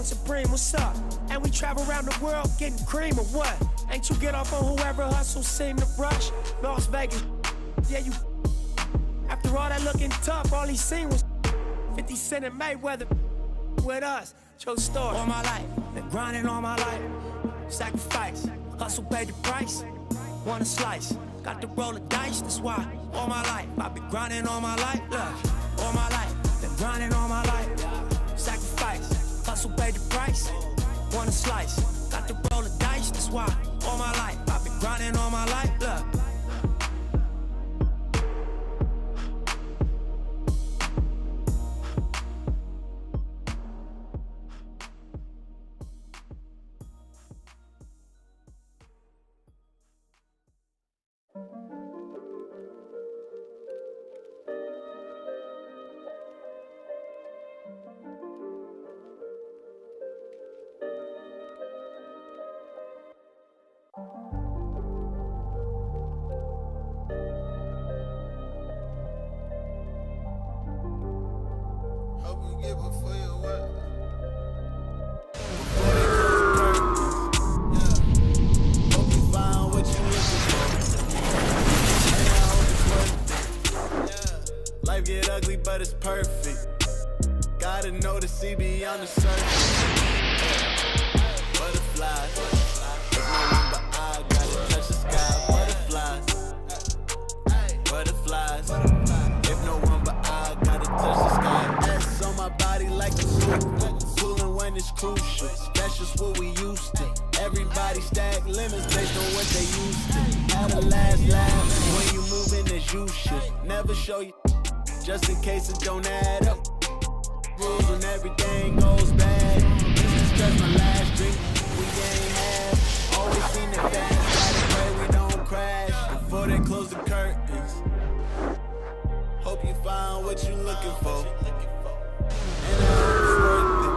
Young Supreme, what's up? And we travel around the world getting cream or what? Ain't you get off on whoever hustle seem to rush? Las Vegas, yeah, you. After all that looking tough, all he seen was 50 Cent and Mayweather with us. Joe Story. All my life, been grinding all my life. Sacrifice, hustle paid the price. Want a slice, got to roll the dice, that's why. All my life, I've been grinding all my life. Look, all my life, been grinding all my life. Sacrifice, hustle paid the price. Want a slice, got to roll the dice, that's why. All my life, I've been grinding all my life. Look. Life get ugly, but it's perfect. Gotta know to see beyond the surface. Butterflies. There's no one but I. Gotta touch the sky. Butterflies. Butterflies. If no one but I. Gotta touch the sky. S on my body like a suit. Cooling when it's crucial. That's just what we used to. Everybody stack limits based on what they used to. Had a last laugh when you moving as you should. Never show you. Just in case it don't add up. Rules when everything goes bad. This is just my last drink. We ain't had. Always seen it fast. Gotta pray we don't crash before they close the curtains. Hope you find what you looking for. And I hope it's worth it.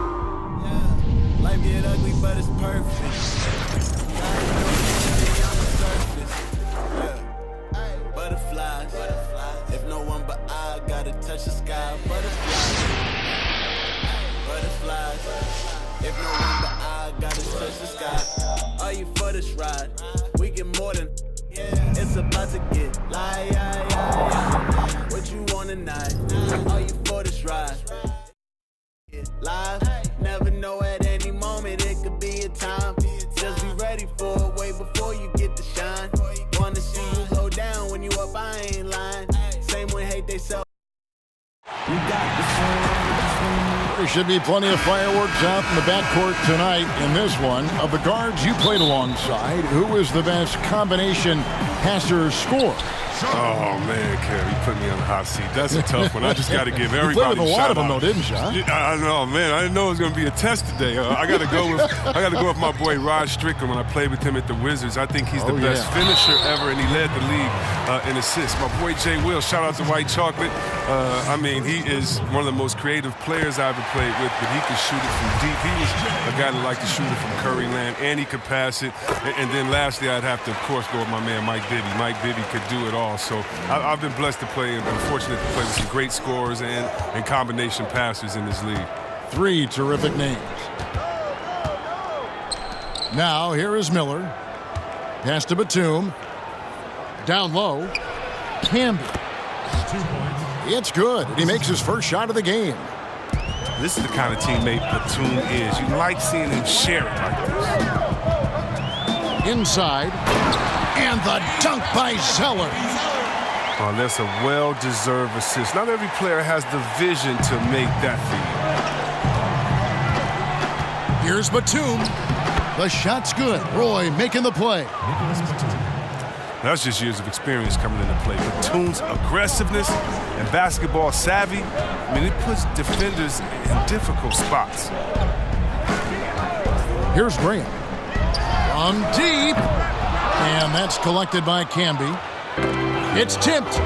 Yeah. Life get ugly, but it's perfect. Gotta know it's on the surface. Yeah. Butterflies. If no one but I gotta touch the sky. Butterflies. Butterflies. If no one but I gotta touch the sky. Are you for this ride? We get more than. It's about to get live. What you want tonight? Are you for this ride? Live. Never know at any moment it could be a time. Just be ready for it way before you get the shine. Wanna see you go down when you up, I ain't lying. Same one hate they sell. You got the There should be plenty of fireworks out in the backcourt tonight in this one. Of the guards you played alongside, who is the best combination passer scorer? Oh, man, Kerry, you put me on the hot seat. That's a tough one. I just got to give everybody a shout out. You played with a lot of them, though, didn't you? Huh? I know, man. I didn't know it was going to be a test today. I got to go with my boy Rod Strickland when I played with him at the Wizards. I think he's the best finisher ever, and he led the league in assists. My boy Jay Will, shout out to White Chocolate. I mean, he is one of the most creative players I ever played with, but he can shoot it from deep. He was a guy that liked to shoot it from Curry Land, and he could pass it. And then lastly, I'd have to, of course, go with my man Mike Bibby. Mike Bibby could do it all. So I've been blessed to play and been fortunate to play with some great scorers and combination passers in this league. Three terrific names. Now here is Miller. Pass to Batum. Down low. Camby. It's good. He makes his first shot of the game. This is the kind of teammate Batum is. You like seeing him share it like this. Inside. And the dunk by Zeller. Oh, that's a well-deserved assist. Not every player has the vision to make that feed. Here's Batum. The shot's good. Roy making the play. That's just years of experience coming into play. Batum's aggressiveness and basketball savvy, I mean, it puts defenders in difficult spots. Here's Graham. From deep. And that's collected by Camby. It's tipped.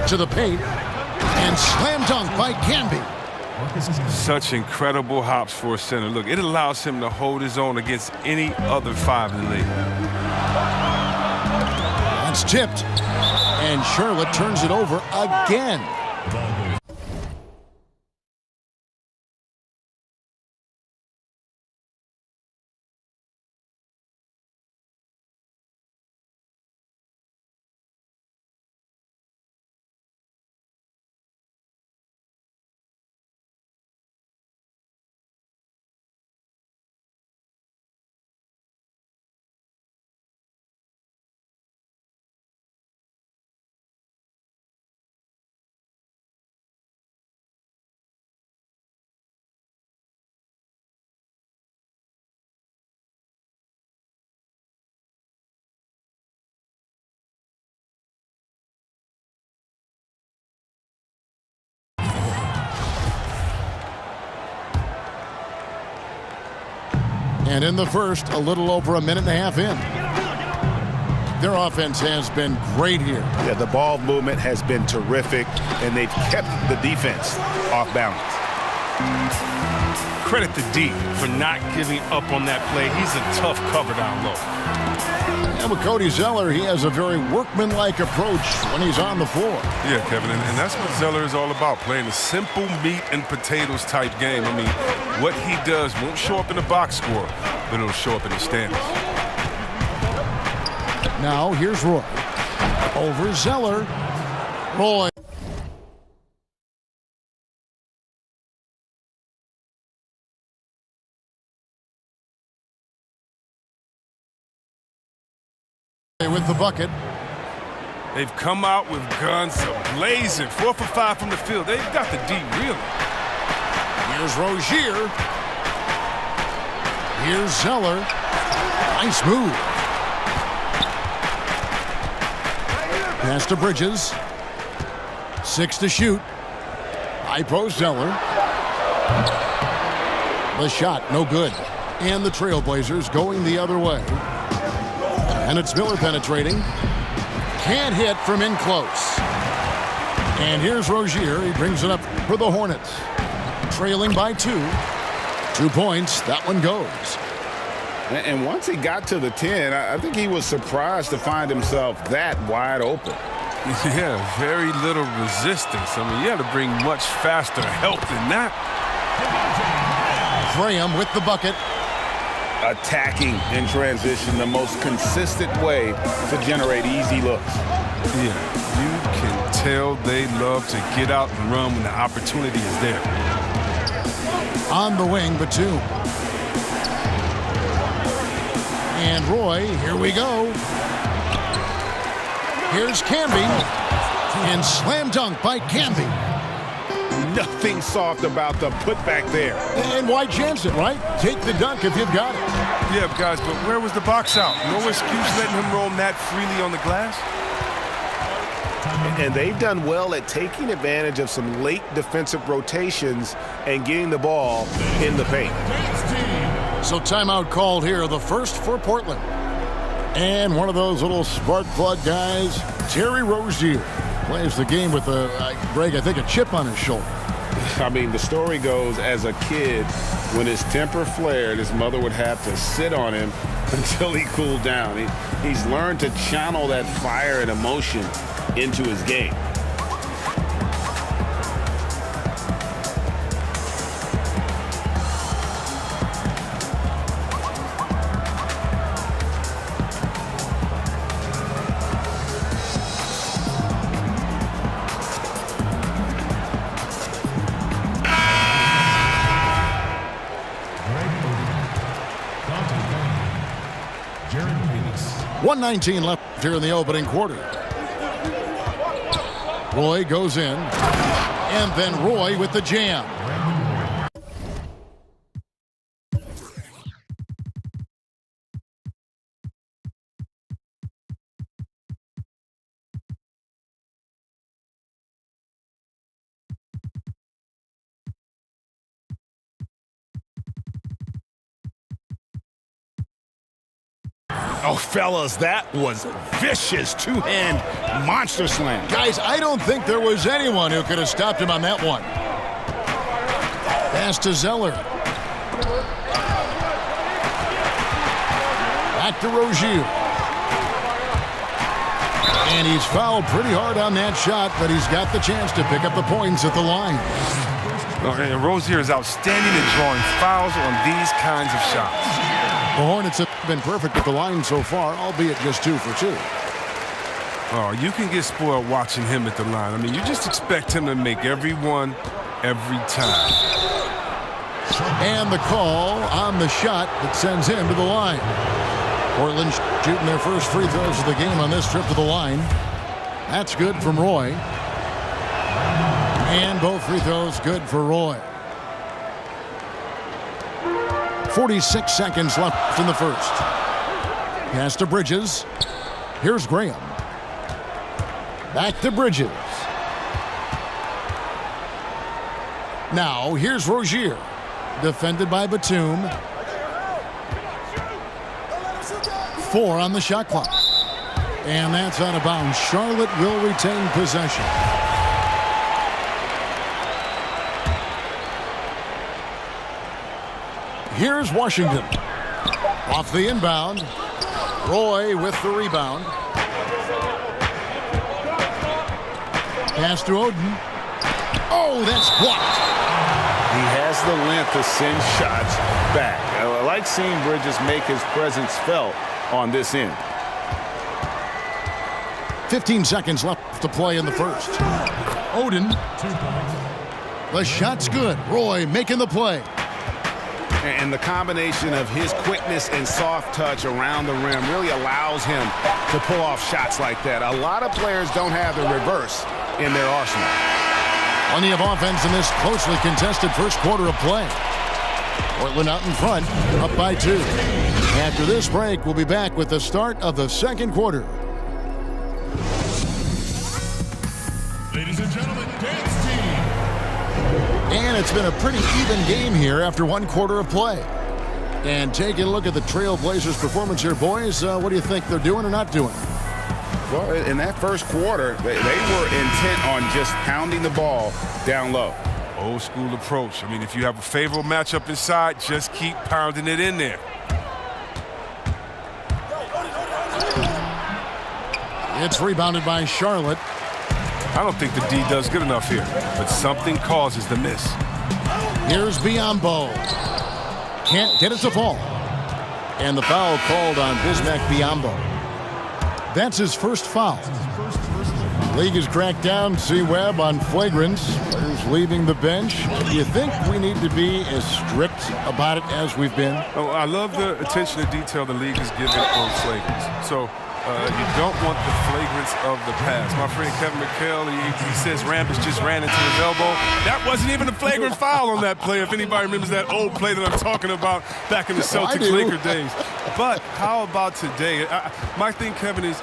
To the paint. And slam dunk by Camby. Such incredible hops for a center. Look, it allows him to hold his own against any other 5 in the league. That's tipped. And Charlotte turns it over again. And in the first, a little over a minute and a half in. Their offense has been great here. Yeah, the ball movement has been terrific, and they've kept the defense off balance. Credit to D for not giving up on that play. He's a tough cover down low. And with Cody Zeller, he has a very workmanlike approach when he's on the floor. Yeah, Kevin, and that's what Zeller is all about, playing a simple meat and potatoes type game. I mean, what he does won't show up in the box score, but it'll show up in the standings. Now, here's Roy. Over Zeller. Roy. With the bucket. They've come out with guns blazing. 4 for 5 from the field. They've got the D reeling. Here's Rozier. Here's Zeller. Nice move. Pass to Bridges. 6 to shoot. High post Zeller. The shot, no good. And the Trailblazers going the other way. And it's Miller penetrating. Can't hit from in close. And here's Rozier. He brings it up for the Hornets. Trailing by 2. 2 points. That one goes. And once he got to the 10, I think he was surprised to find himself that wide open. Yeah, very little resistance. I mean, you had to bring much faster help than that. Graham with the bucket. Attacking in transition, the most consistent way to generate easy looks. Yeah, you can tell they love to get out and run when the opportunity is there. On the wing, Batum. And Roy, here we go. Here's Camby. And slam dunk by Camby. Nothing soft about the putback there. And why chance it, right? Take the dunk if you've got it. Yeah, guys, but where was the box out? No excuse letting him roam that freely on the glass. And they've done well at taking advantage of some late defensive rotations and getting the ball in the paint. So timeout called here, the first for Portland. And one of those little spark plug guys, Terry Rozier, plays the game with Greg, I think, a chip on his shoulder. I mean, the story goes, as a kid, when his temper flared, his mother would have to sit on him until he cooled down. He's learned to channel that fire and emotion into his game. Jared Phoenix. 1:19 left here in the opening quarter. Roy goes in, and then Roy with the jam. Oh, fellas, that was vicious two-hand monster slam. Guys, I don't think there was anyone who could have stopped him on that one. Pass to Zeller. Back to Rozier. And he's fouled pretty hard on that shot, but he's got the chance to pick up the points at the line. And Rozier is outstanding at drawing fouls on these kinds of shots. The Hornets have been perfect at the line so far, albeit just 2 for 2. Oh, you can get spoiled watching him at the line. I mean, you just expect him to make every one, every time. And the call on the shot that sends him to the line. Portland shooting their first free throws of the game on this trip to the line. That's good from Roy. And both free throws good for Roy. 46 seconds left in the first. Pass to Bridges. Here's Graham. Back to Bridges. Now here's Rozier. Defended by Batum. 4 on the shot clock. And that's out of bounds. Charlotte will retain possession. Here's Washington. Off the inbound. Roy with the rebound. Pass to Oden. Oh, that's blocked. He has the length to send shots back. I like seeing Bridges make his presence felt on this end. 15 seconds left to play in the first. Oden. The shot's good. Roy making the play. And the combination of his quickness and soft touch around the rim really allows him to pull off shots like that. A lot of players don't have the reverse in their arsenal. Plenty of offense in this closely contested first quarter of play. Portland out in front, up by 2. After this break, we'll be back with the start of the second quarter. Ladies and gentlemen, dance team. And it's been a pretty even game here after 1 quarter of play. And taking a look at the Trail Blazers' performance here, boys, what do you think they're doing or not doing? Well, in that first quarter, they were intent on just pounding the ball down low. Old school approach. I mean, if you have a favorable matchup inside, just keep pounding it in there. It's rebounded by Charlotte. I don't think the D does good enough here, but something causes the miss. Here's Biyombo. Can't get it to fall. And the foul called on Bismack Biyombo. That's his first foul. The league has cracked down C-Webb on flagrants. Players leaving the bench. Do you think we need to be as strict about it as we've been? Oh, I love the attention to detail the league is giving on flagrants. So you don't want the flagrants of the past. My friend Kevin McHale, he says Rambis just ran into his elbow. That wasn't even a flagrant foul on that play, if anybody remembers that old play that I'm talking about back in the Celtics-Laker days. But how about today? My thing, Kevin, is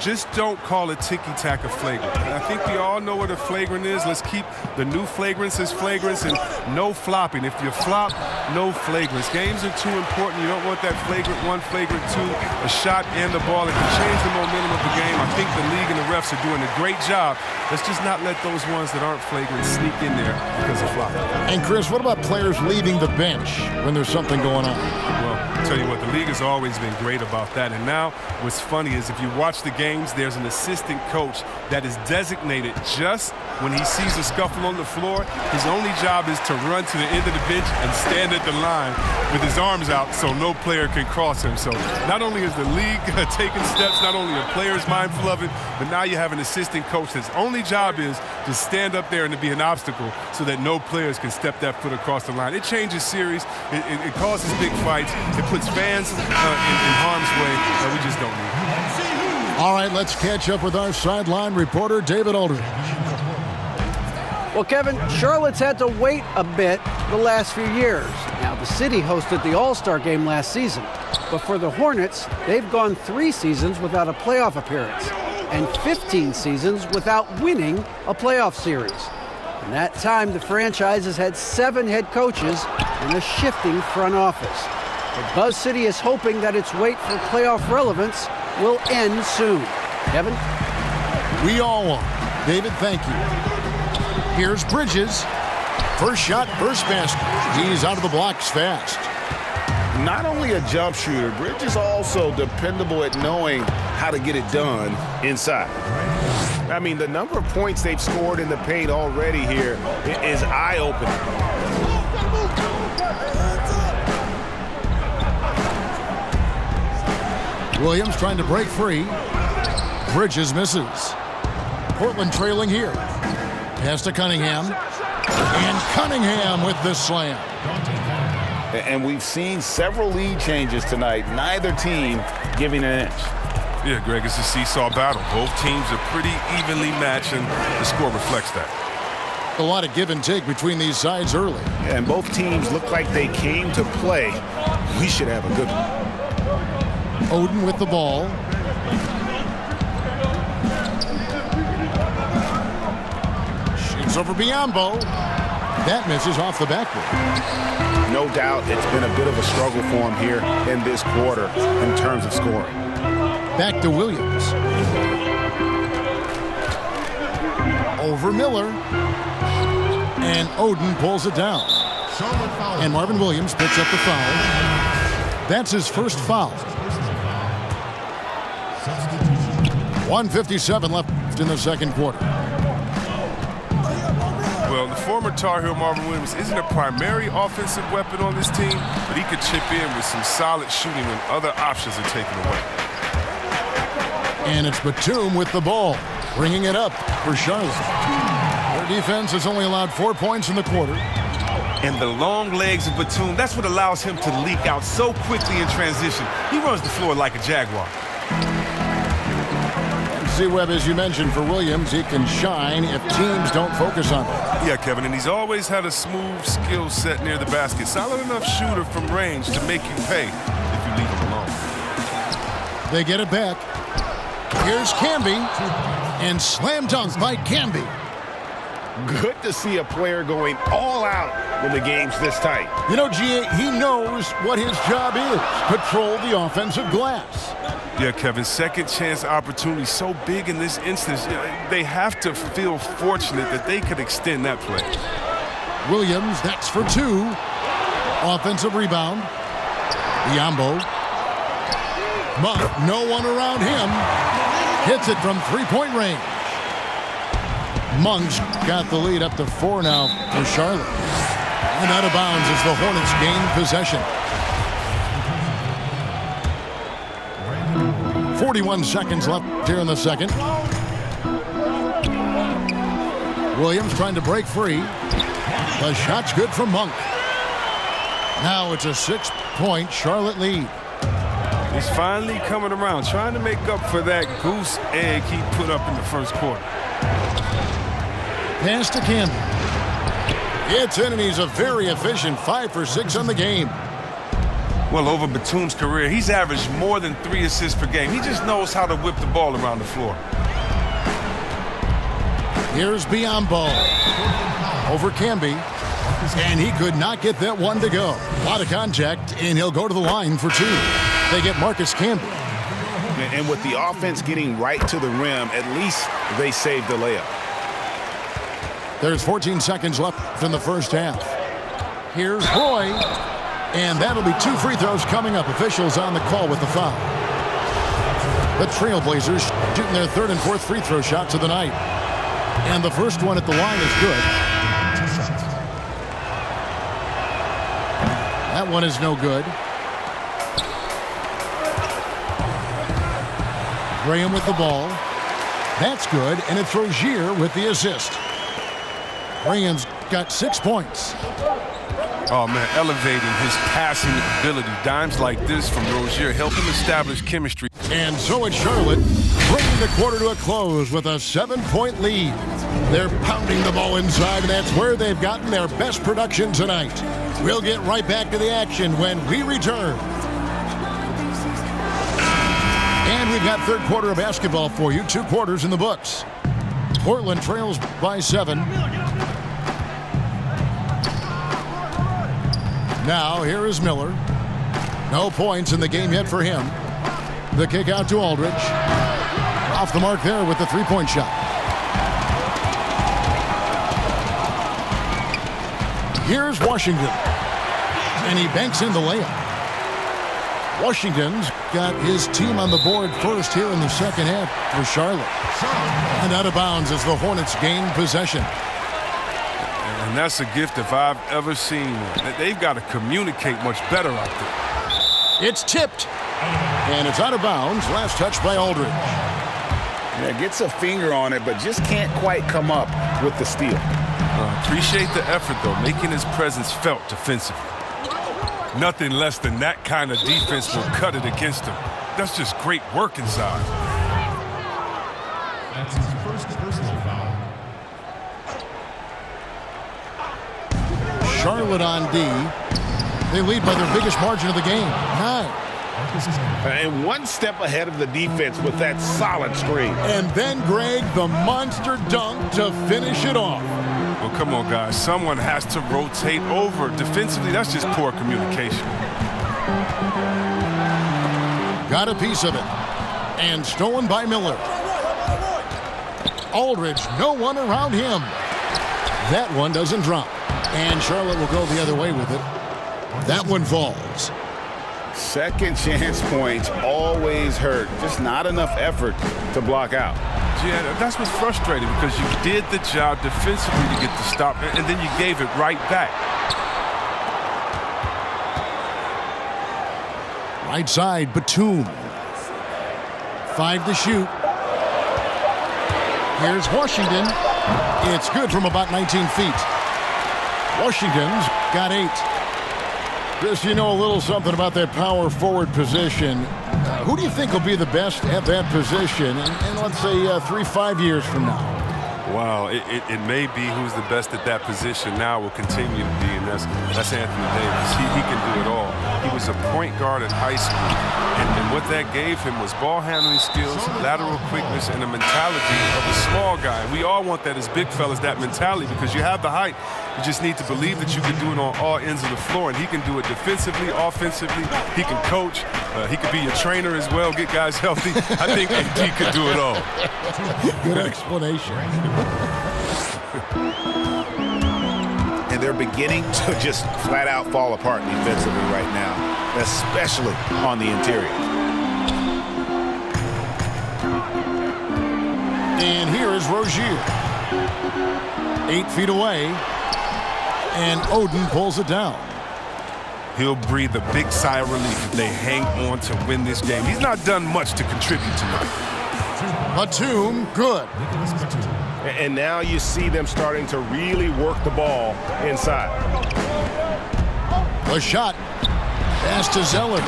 just don't call a ticky-tack a flagrant. I think we all know what a flagrant is. Let's keep the new flagrants as flagrants and no flopping. If you flop, no flagrants. Games are too important. You don't want that flagrant 1, flagrant 2, a shot and the ball. It can change the momentum of the game. I think the league and the refs are doing a great job. Let's just not let those ones that aren't flagrant sneak in there because of flopping. And Chris, what about players leaving the bench when there's something going on? Well, I'll tell you what, the league has always been great about that. And now what's funny is if you watch the games, there's an assistant coach that is designated just when he sees a scuffle on the floor. His only job is to run to the end of the bench and stand at the line with his arms out so no player can cross him. So not only is the league taking steps, not only are players mindful of it, but now you have an assistant coach that's only job is to stand up there and to be an obstacle so that no players can step that foot across the line. It changes series. It causes big fights. It puts fans in harm's way that we just don't need. All right, let's catch up with our sideline reporter, David Aldridge. Well, Kevin, Charlotte's had to wait a bit the last few years. Now, the city hosted the All-Star game last season. But for the Hornets, they've gone 3 seasons without a playoff appearance and 15 seasons without winning a playoff series. In that time, the franchise has had 7 head coaches and a shifting front office. But Buzz City is hoping that its wait for playoff relevance will end soon. Kevin? We all want. David, thank you. Here's Bridges First shot, first basket. He's out of the blocks fast. Not only a jump shooter, Bridges is also dependable at knowing how to get it done inside. I mean, the number of points they've scored in the paint already here is eye-opening. Williams trying to break free. Bridges misses. Portland trailing here. Pass to Cunningham. And Cunningham with the slam. And we've seen several lead changes tonight. Neither team giving an inch. Yeah, Greg, it's a seesaw battle. Both teams are pretty evenly matched, and the score reflects that. A lot of give and take between these sides early. And both teams look like they came to play. We should have a good one. Oden with the ball. Shoots over Biyombo. That misses off the backboard. No doubt it's been a bit of a struggle for him here in this quarter in terms of scoring. Back to Williams. Over Miller. And Oden pulls it down. And Marvin Williams picks up the foul. That's his first foul. 1:57 left in the second quarter. Well, the former Tar Heel Marvin Williams isn't a primary offensive weapon on this team, but he could chip in with some solid shooting when other options are taken away. And it's Batum with the ball, bringing it up for Charlotte. Their defense has only allowed 4 points in the quarter. And the long legs of Batum, that's what allows him to leak out so quickly in transition. He runs the floor like a Jaguar. C-Webb, as you mentioned, for Williams, he can shine if teams don't focus on him. Yeah, Kevin, and he's always had a smooth skill set near the basket. Solid enough shooter from range to make you pay if you leave him alone. They get it back. Here's Camby, and slam dunk by Camby. Good to see a player going all out when the game's this tight. You know, G.A., he knows what his job is. Control the offensive glass. Yeah, Kevin, second chance opportunity so big in this instance. They have to feel fortunate that they could extend that play. Williams, that's for two. Offensive rebound. Biyombo. Monk, no one around him. Hits it from three-point range. Monk's got the lead up to 4 now for Charlotte. And out of bounds as the Hornets gain possession. 41 seconds left here in the second. Williams trying to break free. The shot's good from Monk. Now it's a 6-point Charlotte lead. He's finally coming around, trying to make up for that goose egg he put up in the first quarter. Pass to Camby. It's in, and he's a very efficient 5 for 6 on the game. Well, over Batum's career, he's averaged more than 3 assists per game. He just knows how to whip the ball around the floor. Here's Biyombo. Over Camby. And he could not get that one to go. A lot of contact, and he'll go to the line for 2. They get Marcus Camby. And with the offense getting right to the rim, at least they saved the layup. There's 14 seconds left in the first half. Here's Roy. And that'll be 2 free throws coming up. Officials on the call with the foul. The Trailblazers shooting their 3rd and 4th free throw shots of the night. And the first one at the line is good. That one is no good. Graham with the ball. That's good, and it's Rozier with the assist. Graham's got 6 points. Oh, man, elevating his passing ability. Dimes like this from Rozier help him establish chemistry. And so it's Charlotte, bringing the quarter to a close with a 7-point lead. They're pounding the ball inside, and that's where they've gotten their best production tonight. We'll get right back to the action when we return. And we've got third quarter of basketball for you. 2 quarters in the books. Portland trails by 7. Now, here is Miller. No points in the game yet for him. The kick out to Aldridge. Off the mark there with the 3-point shot. Here's Washington. And he banks in the layup. Washington's got his team on the board first here in the second half for Charlotte. And out of bounds as the Hornets gain possession. And that's a gift if I've ever seen one. They've got to communicate much better out there. It's tipped. And it's out of bounds. Last touch by Aldridge. Yeah, gets a finger on it, but just can't quite come up with the steal. Appreciate the effort, though, making his presence felt defensively. Nothing less than that kind of defense will cut it against him. That's just great work inside. That's his first personal foul. Charlotte on D. They lead by their biggest margin of the game, 9. And one step ahead of the defense with that solid screen. And then, Greg, the monster dunk to finish it off. Well, come on, guys. Someone has to rotate over. Defensively, that's just poor communication. Got a piece of it. And stolen by Miller. Aldridge, no one around him. That one doesn't drop. And Charlotte will go the other way with it. That one falls. Second chance points always hurt. Just not enough effort to block out. Yeah, that's what's frustrating because you did the job defensively to get the stop, and then you gave it right back. Right side, Batum. 5 to shoot. Here's Washington. It's good from about 19 feet. Washington's got 8. Chris, you know a little something about that power forward position. Who do you think will be the best at that position in let's say 3-5 years from now? Wow, it may be who's the best at that position now will continue to be, and that's Anthony Davis. He can do it all. He was a point guard in high school, and what that gave him was ball handling skills, lateral quickness, and a mentality of a small guy. We all want that as big fellas, that mentality, because you have the height. You just need to believe that you can do it on all ends of the floor, and he can do it defensively, offensively. He can coach. He could be your trainer as well, get guys healthy. I think AD could do it all. Good explanation. And they're beginning to just flat out fall apart defensively right now, especially on the interior. And here is Rozier. 8 feet away. And Oden pulls it down. He'll breathe a big sigh of relief if they hang on to win this game. He's not done much to contribute tonight. Batum, good. And now you see them starting to really work the ball inside. The shot. Pass to Zeller.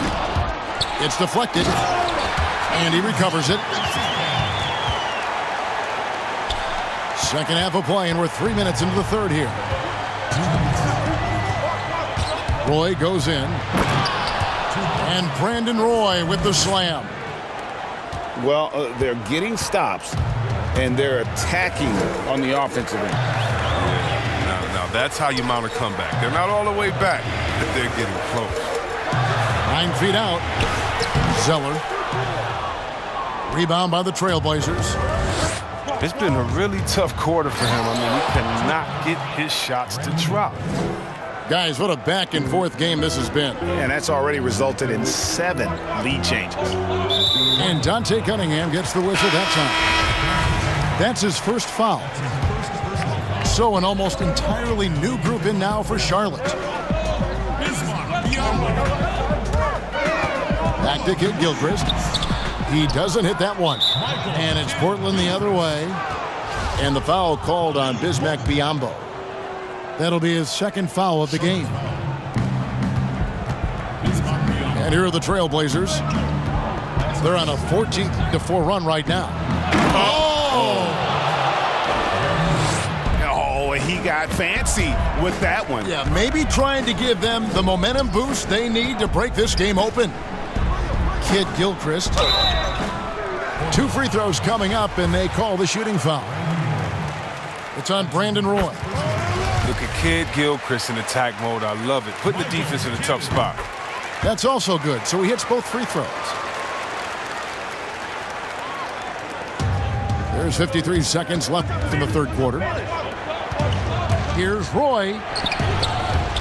It's deflected. And he recovers it. Second half of play, and we're 3 minutes into the third here. Roy goes in. And Brandon Roy with the slam. Well, they're getting stops, and they're attacking on the offensive end. Yeah, now that's how you mount a comeback. They're not all the way back, but they're getting close. 9 feet out. Zeller. Rebound by the Trailblazers. It's been a really tough quarter for him. I mean, he cannot get his shots to drop. Guys, what a back-and-forth game this has been. And that's already resulted in 7 lead changes. And Dante Cunningham gets the whistle that time. That's his first foul. So an almost entirely new group in now for Charlotte. Back to Kid Gilchrist. He doesn't hit that one. And it's Portland the other way. And the foul called on Bismack Biyombo. That'll be his second foul of the game. And here are the Trailblazers. They're on a 14-4 run right now. Oh, he got fancy with that one. Yeah, maybe trying to give them the momentum boost they need to break this game open. Kid Gilchrist. 2 free throws coming up, and they call the shooting foul. It's on Brandon Roy. Look at Kid Gilchrist in attack mode. I love it. Putting the defense in a tough spot. That's also good, so he hits both free throws. There's 53 seconds left in the third quarter. Here's Roy.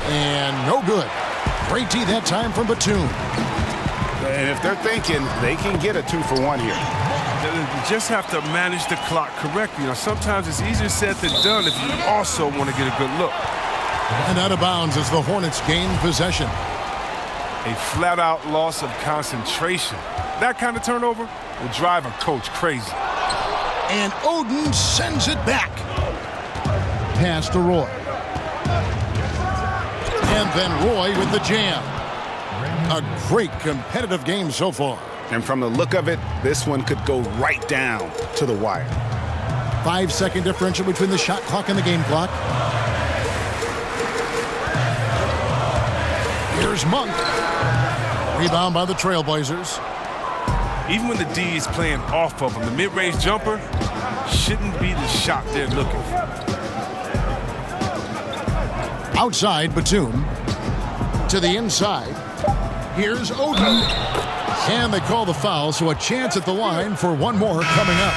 And no good. Great D that time from Batum. And if they're thinking, they can get a 2-for-1 here. You just have to manage the clock correctly. You know, sometimes it's easier said than done if you also want to get a good look. And out of bounds as the Hornets gain possession. A flat-out loss of concentration. That kind of turnover will drive a coach crazy. And Oden sends it back. Pass to Roy. And then Roy with the jam. A great competitive game so far. And from the look of it, this one could go right down to the wire. 5-second differential between the shot clock and the game clock. Here's Monk. Rebound by the Trailblazers. Even when the D is playing off of him, the mid-range jumper shouldn't be the shot they're looking for. Outside, Batum. To the inside. Here's Oden. And they call the foul, so a chance at the line for one more coming up.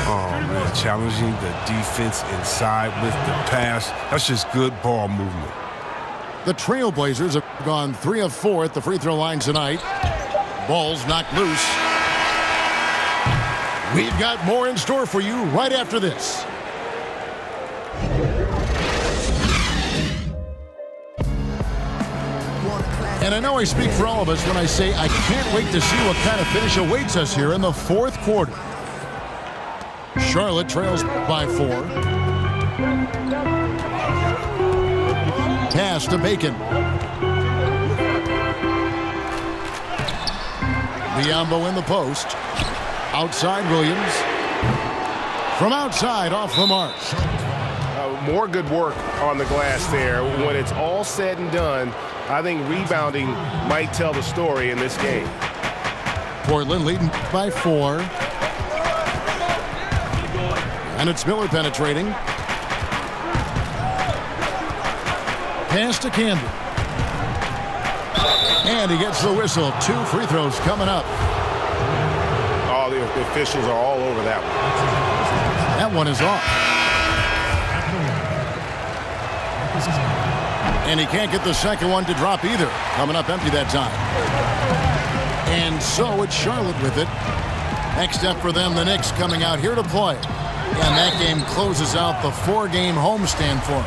Oh, man, challenging the defense inside with the pass. That's just good ball movement. The Trailblazers have gone 3 of 4 at the free throw line tonight. Ball's knocked loose. We've got more in store for you right after this. And I know I speak for all of us when I say I can't wait to see what kind of finish awaits us here in the fourth quarter. Charlotte trails by 4. Pass to Bacon. Biyombo in the post. Outside Williams. From outside off the mark. More good work on the glass there. When it's all said and done, I think rebounding might tell the story in this game. Portland leading by 4. And it's Miller penetrating. Pass to Camden. And he gets the whistle. 2 free throws coming up. Oh, the officials are all over that one. That one is off. And he can't get the second one to drop either. Coming up empty that time. And so it's Charlotte with it. Next up for them, the Knicks coming out here to play. And that game closes out the 4-game homestand for them.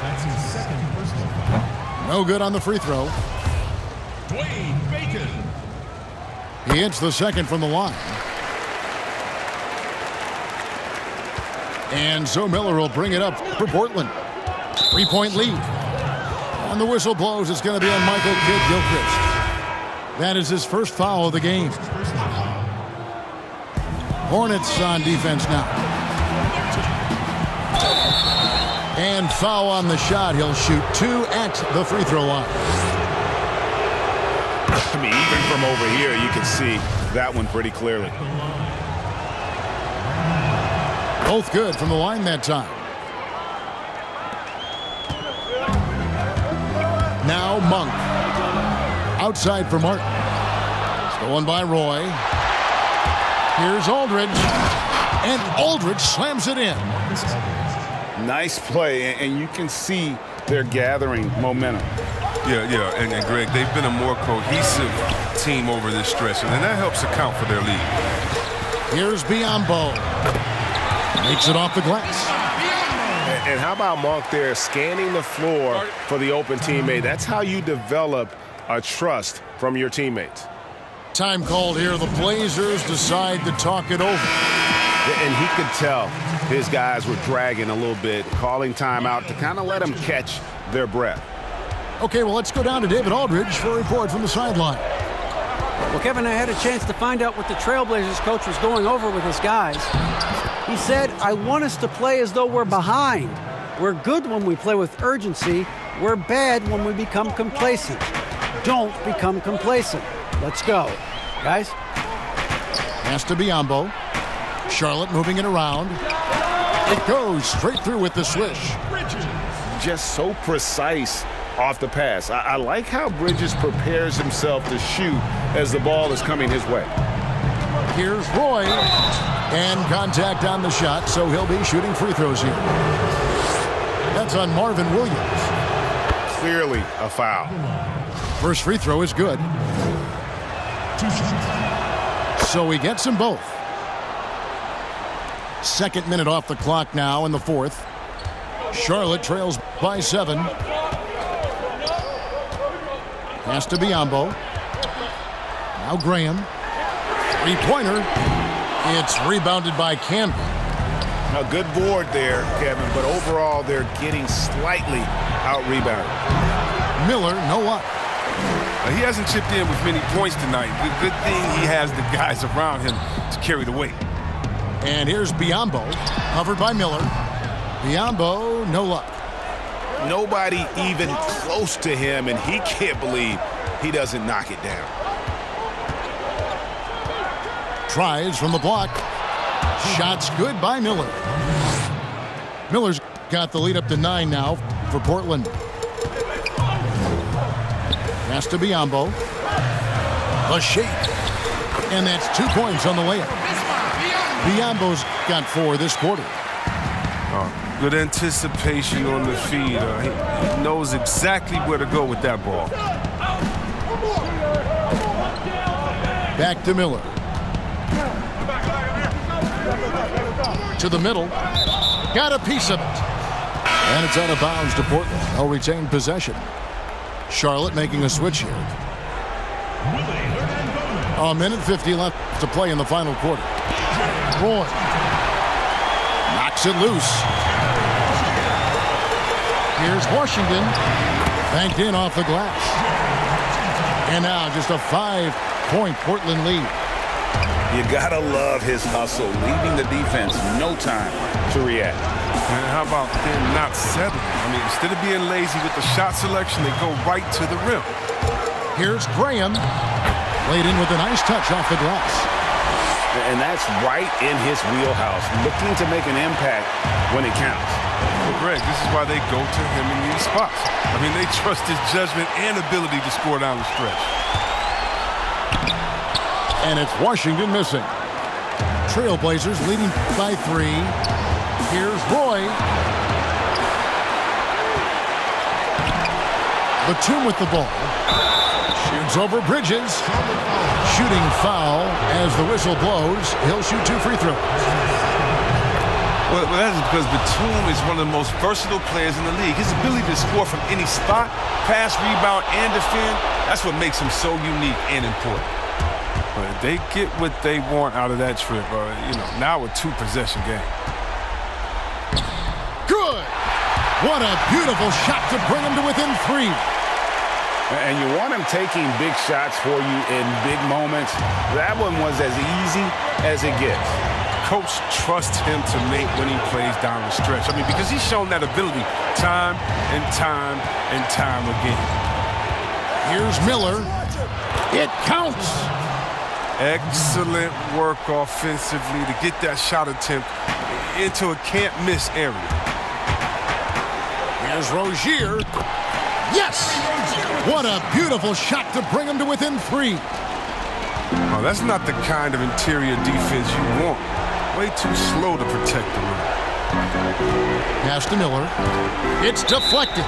That's his second personal foul. No good on the free throw. Dwayne Bacon. He hits the second from the line. And so Miller will bring it up for Portland. 3-point lead. And the whistle blows. It's going to be on Michael Kidd-Gilchrist. That is his first foul of the game. Hornets on defense now. And foul on the shot. He'll shoot 2 at the free throw line. I mean, even from over here, you can see that one pretty clearly. Both good from the line that time. Now Monk. Outside for Martin. Stolen by Roy. Here's Aldridge. And Aldridge slams it in. Nice play, and you can see they're gathering momentum. Yeah, and Greg, they've been a more cohesive team over this stretch, and that helps account for their lead. Here's Biyombo. Makes it off the glass. And how about Monk there scanning the floor for the open teammate? That's how you develop a trust from your teammates. Time called here. The Blazers decide to talk it over. And he could tell his guys were dragging a little bit, calling timeout to kind of let them catch their breath. Okay, well, let's go down to David Aldridge for a report from the sideline. Well, Kevin, I had a chance to find out what the Trailblazers coach was going over with his guys. He said, I want us to play as though we're behind. We're good when we play with urgency. We're bad when we become complacent. Don't become complacent. Let's go. Guys? Pass to Biyombo. Charlotte moving it around. It goes straight through with the swish. Just so precise off the pass. I like how Bridges prepares himself to shoot as the ball is coming his way. Here's Roy. And contact on the shot, so he'll be shooting free throws here. That That's on Marvin Williams. Clearly a foul. First free throw is good. So he gets them both. Second minute off the clock now in the fourth. Charlotte trails by 7. Pass to Biyombo. Now Graham. Three-pointer. It's rebounded by Camden. A good board there, Kevin, but overall they're getting slightly out-rebounded. Miller, no luck. He hasn't chipped in with many points tonight. Good thing he has the guys around him to carry the weight. And here's Biyombo, covered by Miller. Biyombo, no luck. Nobody even close to him, and he can't believe he doesn't knock it down. Tries from the block. Shots good by Miller. Miller's got the lead up to 9 now for Portland. Pass to Biyombo. A shake. And that's 2 points on the layup. Biyombo's got 4 this quarter. Good anticipation on the feed. He knows exactly where to go with that ball. Back to Miller. To the middle. Got a piece of it. And it's out of bounds to Portland. They'll retain possession. Charlotte making a switch here. A minute 50 left to play in the final quarter. Roy knocks it loose. Here's Washington. Banked in off the glass. And now just a 5-point Portland lead. You gotta love his hustle, leaving the defense no time to react. And how about them not settling? I mean, instead of being lazy with the shot selection, they go right to the rim. Here's Graham. Laid in with a nice touch off the glass. And that's right in his wheelhouse, looking to make an impact when it counts. Well, Greg, this is why they go to him in these spots. I mean, they trust his judgment and ability to score down the stretch. And it's Washington missing. Trailblazers leading by 3. Here's Roy. Batum with the ball. Shoots over Bridges. Shooting foul as the whistle blows. He'll shoot 2 free throws. Well, that is because Batum is one of the most versatile players in the league. His ability to score from any spot, pass, rebound, and defend, that's what makes him so unique and important. But if they get what they want out of that trip, now a 2-possession game. Good! What a beautiful shot to bring him to within 3. And you want him taking big shots for you in big moments. That one was as easy as it gets. Coach trusts him to make when he plays down the stretch. I mean, because he's shown that ability time and time and time again. Here's Miller. It counts. Excellent work offensively to get that shot attempt into a can't-miss area. Here's Rozier. Yes! What a beautiful shot to bring him to within 3. Oh, that's not the kind of interior defense you want. Way too slow to protect the rim. Pass to Miller. It's deflected.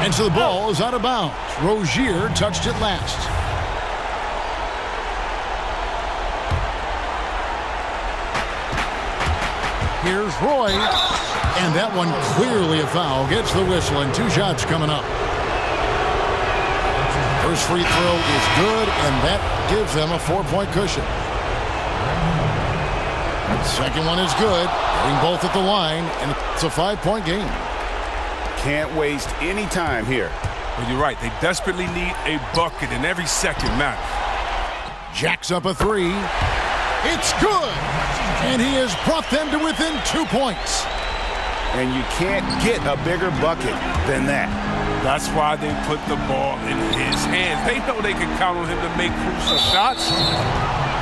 And so the ball is out of bounds. Rozier touched it last. Here's Roy. And that one clearly a foul. Gets the whistle and 2 shots coming up. First free throw is good, and that gives them a 4-point cushion. Second one is good. Getting both at the line, and it's a 5-point game. Can't waste any time here. Well, you're right. They desperately need a bucket, and every second matters. Jacks up a 3. It's good! And he has brought them to within 2 points. And you can't get a bigger bucket than that. That's why they put the ball in his hands. They know they can count on him to make crucial shots.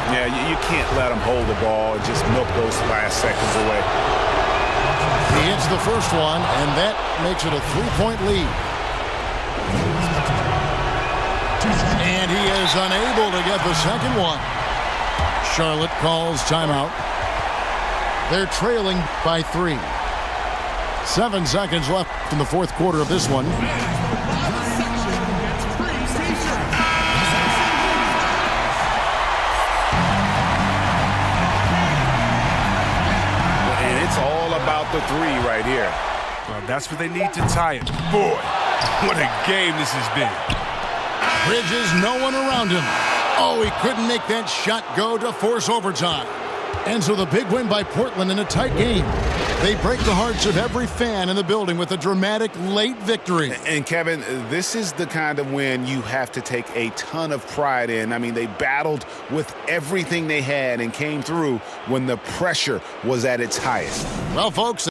Yeah, you can't let him hold the ball and just milk those last seconds away. He hits the first one, and that makes it a 3-point lead. And he is unable to get the second one. Charlotte calls timeout. They're trailing by 3. 7 seconds left in the fourth quarter of this one. And it's all about the three right here. Well, that's what they need to tie it. Boy, what a game this has been. Bridges, no one around him. Oh, he couldn't make that shot go to force overtime. And so the big win by Portland in a tight game. They break the hearts of every fan in the building with a dramatic late victory. And Kevin, this is the kind of win you have to take a ton of pride in. I mean, they battled with everything they had and came through when the pressure was at its highest. Well, folks,